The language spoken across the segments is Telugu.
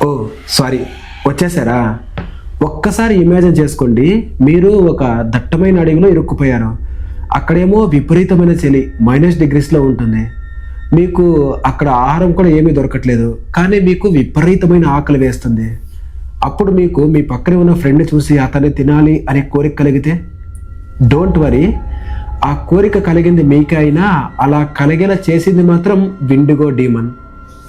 ఓ సారీ, వచ్చేసారా? ఒక్కసారి ఇమాజిన్ చేసుకోండి, మీరు ఒక దట్టమైన అడవిలో ఇరుక్కుపోయారు. అక్కడేమో విపరీతమైన చలి, -డిగ్రీస్లో ఉంటుంది. మీకు అక్కడ ఆహారం కూడా ఏమీ దొరకట్లేదు, కానీ మీకు విపరీతమైన ఆకలి వేస్తుంది. అప్పుడు మీకు మీ పక్కనే ఉన్న ఫ్రెండ్ చూసి అతన్ని తినాలి అనే కోరిక కలిగితే, డోంట్ వరీ, ఆ కోరిక కలిగింది మీకే అయినా అలా కలిగేలా చేసింది మాత్రం విండిగో డీమన్.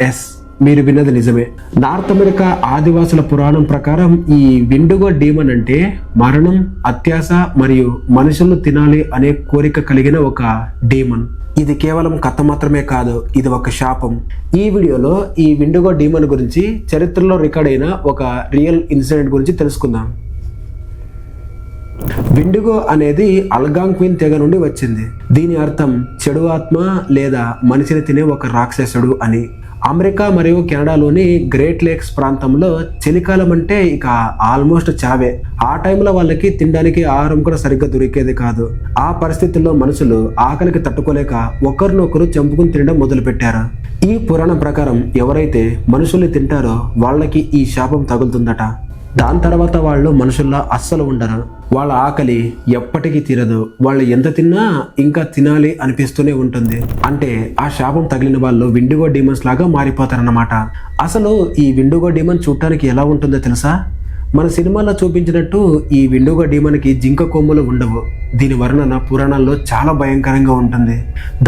ఎస్, మీరు విన్నది నిజమే. నార్త్ అమెరికా ఆదివాసుల పురాణం ప్రకారం ఈ విండిగో డీమన్ అంటే మరణం, అత్యాశ మరియు మనుషులను తినాలి అనే కోరిక కలిగిన ఒక డీమన్. ఇది కేవలం కథ మాత్రమే కాదు, ఇది ఒక శాపం. ఈ వీడియోలో ఈ విండిగో డీమన్ గురించి చరిత్రలో రికార్డ్ అయిన ఒక రియల్ ఇన్సిడెంట్ గురించి తెలుసుకుందాం. విండిగో అనేది అల్గాంక్విన్ తెగ నుండి వచ్చింది. దీని అర్థం చెడు ఆత్మ లేదా మనిషిని తినే ఒక రాక్షసుడు అని. అమెరికా మరియు కెనడాలోని గ్రేట్ లేక్స్ ప్రాంతంలో చలికాలం అంటే ఇక ఆల్మోస్ట్ చావే. ఆ టైంలో వాళ్ళకి తినడానికి ఆహారం కూడా సరిగ్గా దొరికేది కాదు. ఆ పరిస్థితుల్లో మనుషులు ఆకలికి తట్టుకోలేక ఒకరినొకరు చంపుకుని తినడం మొదలు పెట్టారు. ఈ పురాణం ప్రకారం ఎవరైతే మనుషుల్ని తింటారో వాళ్ళకి ఈ శాపం తగులుతుందట. దాని తర్వాత వాళ్ళు మనుషుల్లా అస్సలు ఉండరు. వాళ్ళ ఆకలి ఎప్పటికీ తీరదు. వాళ్ళు ఎంత తిన్నా ఇంకా తినాలి అనిపిస్తూనే ఉంటుంది. అంటే ఆ శాపం తగిలిన వాళ్ళు విండిగో డీమన్స్ లాగా మారిపోతారన్నమాట. అసలు ఈ విండిగో డీమన్ చూడటానికి ఎలా ఉంటుందో తెలుసా? మన సినిమాలో చూపించినట్టు ఈ విండిగో డీమన్కి జింక కొమ్ములు ఉండవు. దీని వర్ణన పురాణాల్లో చాలా భయంకరంగా ఉంటుంది.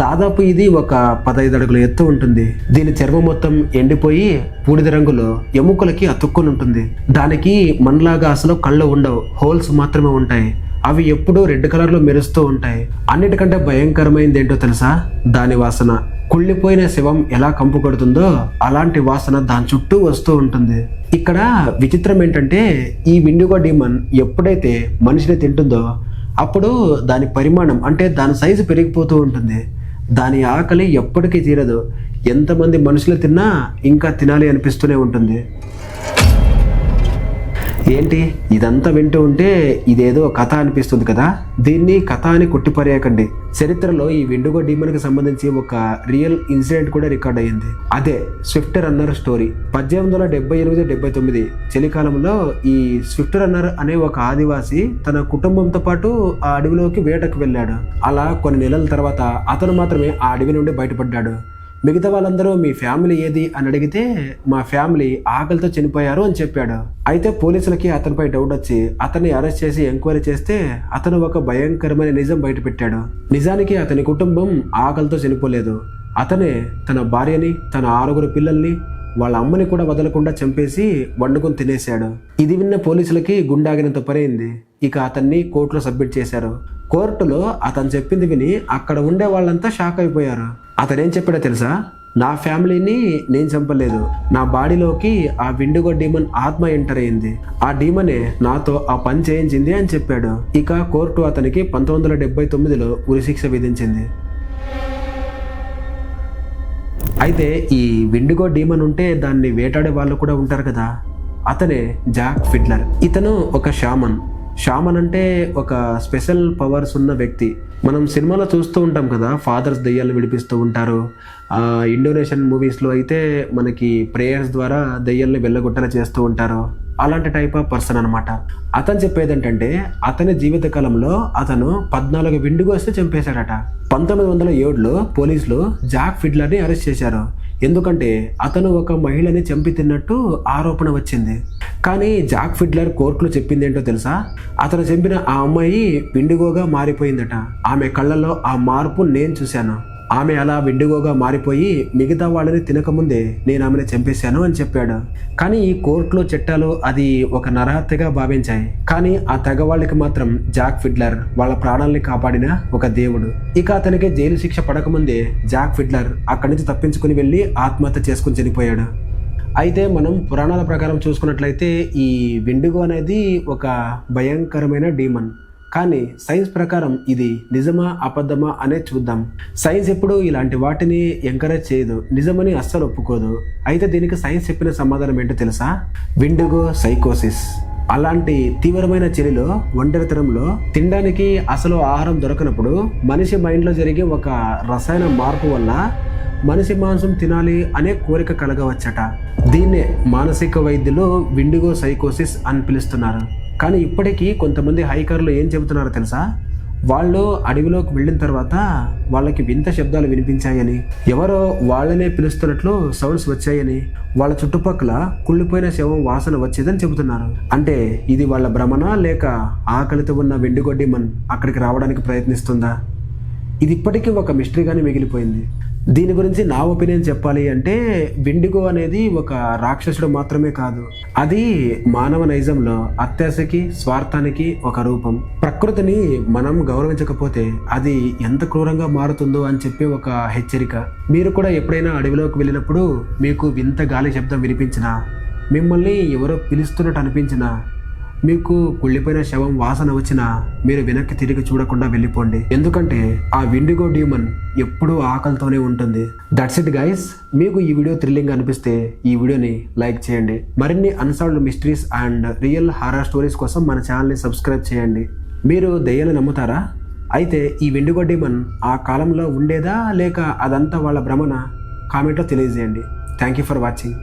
దాదాపు ఇది ఒక 15 అడుగుల ఎత్తు ఉంటుంది. దీని చర్మం మొత్తం ఎండిపోయి బూడిద రంగులో ఎముకలకి అతుక్కుని ఉంటుంది. దానికి మనలాగా అసలు కళ్ళు ఉండవు, హోల్స్ మాత్రమే ఉంటాయి. అవి ఎప్పుడూ రెడ్ కలర్లో మెరుస్తూ ఉంటాయి. అన్నిటికంటే భయంకరమైనది ఏంటో తెలుసా? దాని వాసన. కుళ్ళిపోయిన శవం ఎలా కంపు కొడుతుందో అలాంటి వాసన దాని చుట్టూ వస్తూ ఉంటుంది. ఇక్కడ విచిత్రం ఏంటంటే ఈ విండిగో డీమన్ ఎప్పుడైతే మనిషిని తింటుందో అప్పుడు దాని పరిమాణం అంటే దాని సైజు పెరిగిపోతూ ఉంటుంది. దాని ఆకలి ఎప్పటికీ తీరదు. ఎంతమంది మనుషులు తిన్నా ఇంకా తినాలి అనిపిస్తూనే ఉంటుంది. ఏంటి ఇదంతా వింటూ ఉంటే ఇదేదో కథ అనిపిస్తుంది కదా? దీన్ని కథ అని కొట్టిపరేయకండి. చరిత్రలో ఈ విండిగో డీమన్కి సంబంధించి ఒక రియల్ ఇన్సిడెంట్ కూడా రికార్డ్ అయ్యింది. అదే స్విఫ్ట్ రన్నర్ స్టోరీ. 1878-79 చలికాలంలో ఈ స్విఫ్ట్ రన్నర్ అనే ఒక ఆదివాసి తన కుటుంబంతో పాటు ఆ అడవిలోకి వేటకు వెళ్ళాడు. అలా కొన్ని నెలల తర్వాత అతను మాత్రమే ఆ అడవి నుండి బయటపడ్డాడు. మిగతా వాళ్ళందరూ మీ ఫ్యామిలీ ఏది అని అడిగితే మా ఫ్యామిలీ ఆకలితో చనిపోయారు అని చెప్పాడు. అయితే పోలీసులకి అతనిపై డౌట్ వచ్చి అతన్ని అరెస్ట్ చేసి ఎంక్వైరీ చేస్తే అతను ఒక భయంకరమైన నిజం బయటపెట్టాడు. నిజానికి అతని కుటుంబం ఆకలితో చనిపోలేదు. అతనే తన భార్యని, తన 6 పిల్లల్ని, వాళ్ళ అమ్మని కూడా వదలకుండా చంపేసి వండుకొని తినేశాడు. ఇది విన్న పోలీసులకి గుండాగినంత పరైంది. ఇక అతన్ని కోర్టులో సబ్మిట్ చేశారు. కోర్టులో అతను చెప్పింది విని అక్కడ ఉండే వాళ్ళంతా షాక్ అయిపోయారు. అతనేం చెప్పాడో తెలుసా? నా ఫ్యామిలీని నేను చంపలేదు, నా బాడీలోకి ఆ విండిగో డీమన్ ఆత్మ ఎంటర్ అయింది, ఆ డీమనే నాతో ఆ పని చేయించింది అని చెప్పాడు. ఇక కోర్టు అతనికి 1979లో ఉరిశిక్ష విధించింది. అయితే ఈ విండిగో డీమన్ ఉంటే దాన్ని వేటాడే వాళ్ళు కూడా ఉంటారు కదా. అతనే జాక్ ఫిడ్లర్. ఇతను ఒక షామన్. షామన్ అంటే ఒక స్పెషల్ పవర్స్ ఉన్న వ్యక్తి. మనం సినిమాలో చూస్తూ ఉంటాం కదా, ఫాదర్స్ దెయ్యాలను విడిపిస్తూ ఉంటారు. ఇండోనేషియన్ మూవీస్లో అయితే మనకి ప్రేయర్స్ ద్వారా దెయ్యాలని వెళ్ళగొట్టేలా చేస్తూ ఉంటారు. అలాంటి టైప్ ఆఫ్ పర్సన్ అనమాట. అతను చెప్పేది ఏంటంటే అతని జీవితకాలంలో అతను 14 విండిగోస్ని చంపేశాడట. 1907లో పోలీసులు జాక్ ఫిడ్లర్ని అరెస్ట్ చేశారు. ఎందుకంటే అతను ఒక మహిళని చంపి తిన్నట్టు ఆరోపణ వచ్చింది. కానీ జాక్ ఫిడ్లర్ కోర్టులో చెప్పింది ఏంటో తెలుసా? అతను చంపిన ఆ అమ్మాయి విండిగోగా మారిపోయిందట. ఆమె కళ్ళల్లో ఆ మార్పు నేను చూశాను. ఆమె అలా విండిగోగా మారిపోయి మిగతా వాళ్ళని తినకముందే నేను ఆమెను చంపేశాను అని చెప్పాడు. కానీ ఈ కోర్టులో చట్టాలు అది ఒక నరహత్యగా భావించాయి. కానీ ఆ తెగ వాళ్ళకి మాత్రం జాక్ ఫిడ్లర్ వాళ్ళ ప్రాణాలని కాపాడిన ఒక దేవుడు. ఇక అతనికి జైలు శిక్ష పడకముందే జాక్ ఫిడ్లర్ అక్కడి నుంచి తప్పించుకుని వెళ్ళి ఆత్మహత్య చేసుకుని చనిపోయాడు. అయితే మనం పురాణాల ప్రకారం చూసుకున్నట్లయితే ఈ విండిగో అనేది ఒక భయంకరమైన డీమన్. కానీ సైన్స్ ప్రకారం ఇది నిజమా అబద్ధమా అనేది చూద్దాం. సైన్స్ ఎప్పుడు ఇలాంటి వాటిని ఎంకరేజ్ చేయదు, నిజమని అస్సలు ఒప్పుకోదు. అయితే దీనికి సైన్స్ చెప్పిన సమాధానం ఏంటో తెలుసా? విండిగో సైకోసిస్. అలాంటి తీవ్రమైన చలిలో, ఒంటరితనంలో తినడానికి అసలు ఆహారం దొరకనప్పుడు మనిషి మైండ్లో జరిగే ఒక రసాయన మార్పు వల్ల మనిషి మాంసం తినాలి అనే కోరిక కలగవచ్చట. దీన్నే మానసిక వైద్యులు విండిగో సైకోసిస్ అని పిలుస్తున్నారు. కానీ ఇప్పటికీ కొంతమంది హైకర్లు ఏం చెబుతున్నారో తెలుసా? వాళ్ళు అడవిలోకి వెళ్ళిన తర్వాత వాళ్ళకి వింత శబ్దాలు వినిపించాయని, ఎవరో వాళ్ళనే పిలుస్తున్నట్లు సౌండ్స్ వచ్చాయని, వాళ్ళ చుట్టుపక్కల కుళ్ళిపోయిన శవం వాసన వచ్చేదని చెబుతున్నారు. అంటే ఇది వాళ్ళ భ్రమణ లేక ఆకలితో ఉన్న వెండిగొడ్డి అక్కడికి రావడానికి ప్రయత్నిస్తుందా? ఇది ఇప్పటికీ ఒక మిస్టరీగానే మిగిలిపోయింది. దీని గురించి నా ఒపీనియన్ చెప్పాలి అంటే, విండిగో అనేది ఒక రాక్షసుడు మాత్రమే కాదు, అది మానవ నైజంలో అత్యాశకి, స్వార్థానికి ఒక రూపం. ప్రకృతిని మనం గౌరవించకపోతే అది ఎంత క్రూరంగా మారుతుందో అని చెప్పి ఒక హెచ్చరిక. మీరు కూడా ఎప్పుడైనా అడవిలోకి వెళ్ళినప్పుడు మీకు వింత గాలి శబ్దం వినిపించినా, మిమ్మల్ని ఎవరో పిలుస్తున్నట్టు అనిపించినా, మీకు కుళ్ళిపోయిన శవం వాసన వచ్చినా మీరు వెనక్కి తిరిగి చూడకుండా వెళ్ళిపోండి. ఎందుకంటే ఆ విండిగో డీమన్ ఎప్పుడూ ఆకలితోనే ఉంటుంది. That's it guys. మీకు ఈ వీడియో థ్రిల్లింగ్ అనిపిస్తే ఈ వీడియోని లైక్ చేయండి. మరిన్ని unsolved mysteries and real horror stories కోసం మన ఛానల్ని సబ్స్క్రైబ్ చేయండి. మీరు దెయ్యాలను నమ్ముతారా? అయితే ఈ విండిగో డీమన్ ఆ కాలంలో ఉండేదా లేక అదంతా వాళ్ళ భ్రమణ? కామెంట్లో తెలియజేయండి. Thank you for watching.